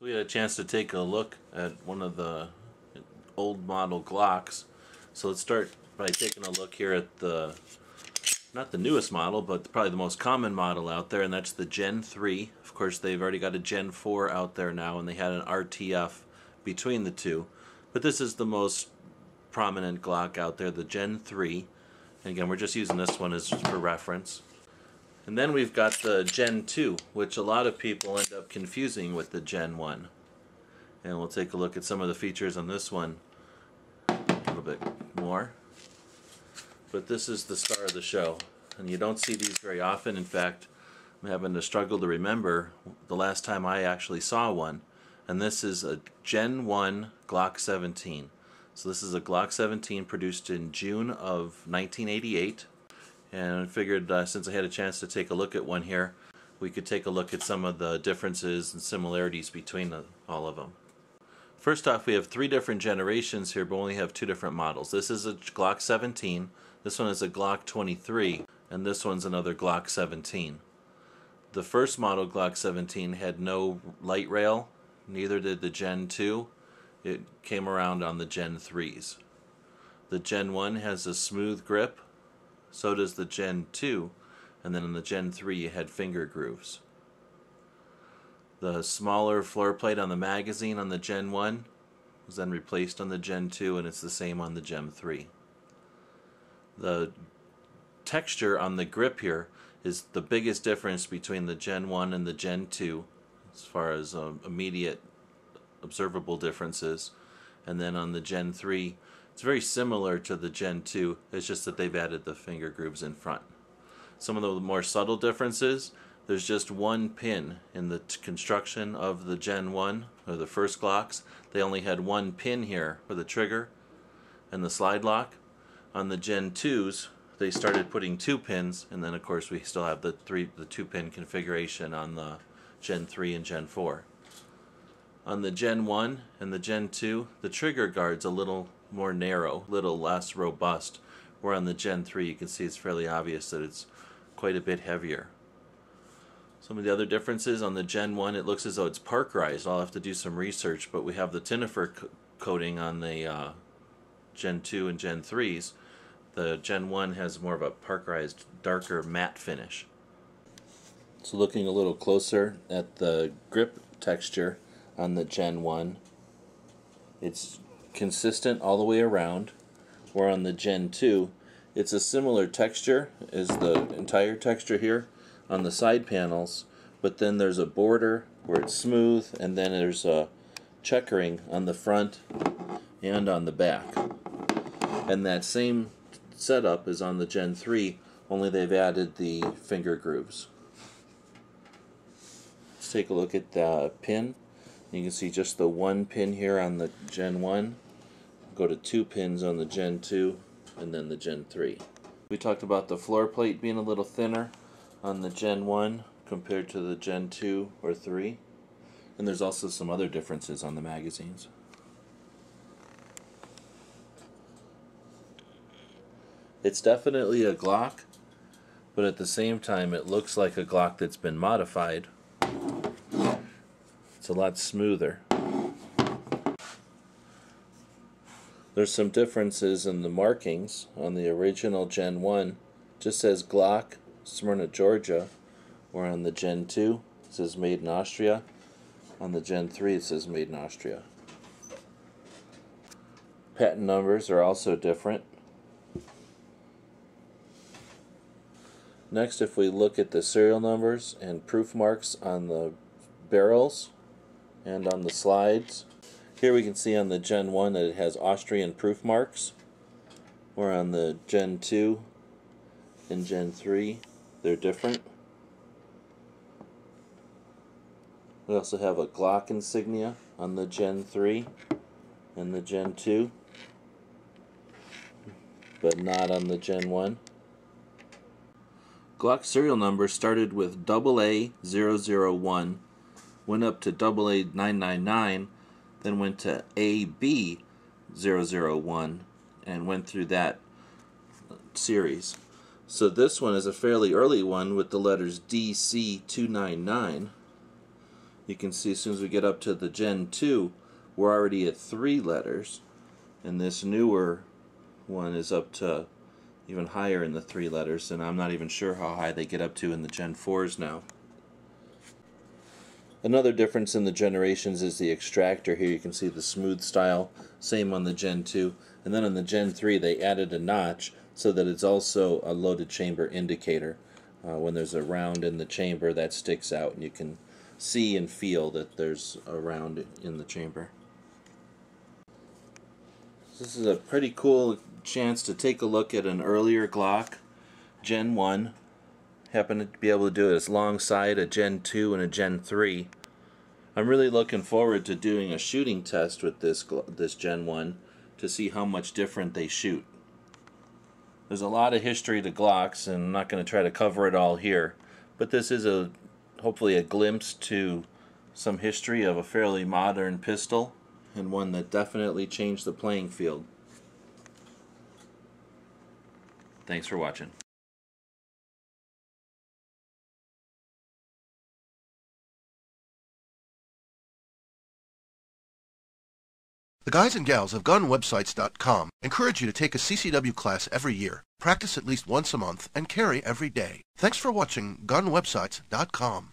We had a chance to take a look at one of the old model Glocks. So let's start by taking a look here at not the newest model, but probably the most common model out there, and that's the Gen 3. Of course, they've already got a Gen 4 out there now, and they had an RTF between the two. But this is the most prominent Glock out there, the Gen 3. And again, we're just using this one as for reference. And then we've got the Gen 2, which a lot of people end up confusing with the Gen 1. And we'll take a look at some of the features on this one a little bit more. But this is the star of the show. And you don't see these very often. In fact, I'm having to struggle to remember the last time I actually saw one. And this is a Gen 1 Glock 17. So this is a Glock 17 produced in June of 1988. And I figured since I had a chance to take a look at one here, we could take a look at some of the differences and similarities between all of them. First off, we have three different generations here, but we only have two different models. This is a Glock 17, this one is a Glock 23, and this one's another Glock 17. The first model Glock 17 had no light rail, neither did the Gen 2. It came around on the Gen 3s. The Gen 1 has a smooth grip. So does the Gen 2, and then in the Gen 3 you had finger grooves. The smaller floor plate on the magazine on the Gen 1 was then replaced on the Gen 2, and it's the same on the Gen 3. The texture on the grip here is the biggest difference between the Gen 1 and the Gen 2 as far as immediate observable differences. And then on the Gen 3, it's very similar to the Gen 2, it's just that they've added the finger grooves in front. Some of the more subtle differences, there's just one pin in the construction of the Gen 1, or the first Glocks. They only had one pin here for the trigger and the slide lock. On the Gen 2s, they started putting two pins, and then of course we still have the two pin configuration on the Gen 3 and Gen 4. On the Gen 1 and the Gen 2, the trigger guard's a little more narrow, a little less robust, where on the Gen 3 you can see it's fairly obvious that it's quite a bit heavier. Some of the other differences, on the Gen 1 it looks as though it's parkerized. I'll have to do some research, but we have the tinifer coating on the Gen 2 and Gen 3s. The Gen 1 has more of a parkerized, darker matte finish. So looking a little closer at the grip texture on the Gen 1, it's consistent all the way around, where on the Gen 2 it's a similar texture as the entire texture here on the side panels, but then there's a border where it's smooth, and then there's a checkering on the front and on the back. And that same setup is on the Gen 3, only they've added the finger grooves. Let's take a look at the pin. You can see just the one pin here on the Gen 1. Go to two pins on the Gen 2, and then the Gen 3. We talked about the floor plate being a little thinner on the Gen 1 compared to the Gen 2 or 3. And there's also some other differences on the magazines. It's definitely a Glock, but at the same time it looks like a Glock that's been modified. It's a lot smoother. There's some differences in the markings. On the original Gen 1, it just says Glock, Smyrna, Georgia, or on the Gen 2, it says made in Austria. On the Gen 3, it says made in Austria. Patent numbers are also different. Next, if we look at the serial numbers and proof marks on the barrels and on the slides, here we can see on the Gen 1 that it has Austrian proof marks, where on the Gen 2 and Gen 3 they're different. We also have a Glock insignia on the Gen 3 and the Gen 2, but not on the Gen 1. Glock serial number started with AA001, went up to AA999, then went to AB001, and went through that series. So this one is a fairly early one with the letters DC299, You can see as soon as we get up to the Gen 2, we're already at 3 letters, and this newer one is up to even higher in the 3 letters, and I'm not even sure how high they get up to in the Gen 4s now. Another difference in the generations is the extractor. Here you can see the smooth style, same on the Gen 2, and then on the Gen 3 they added a notch so that it's also a loaded chamber indicator. When there's a round in the chamber, that sticks out and you can see and feel that there's a round in the chamber. This is a pretty cool chance to take a look at an earlier Glock, Gen 1. Happen to be able to do it alongside a Gen 2 and a Gen 3. I'm really looking forward to doing a shooting test with this Gen 1 to see how much different they shoot. There's a lot of history to Glocks, and I'm not going to try to cover it all here, but this is hopefully a glimpse to some history of a fairly modern pistol, and one that definitely changed the playing field. Thanks for watching. The guys and gals of GunWebsites.com encourage you to take a CCW class every year, practice at least once a month, and carry every day. Thanks for watching GunWebsites.com.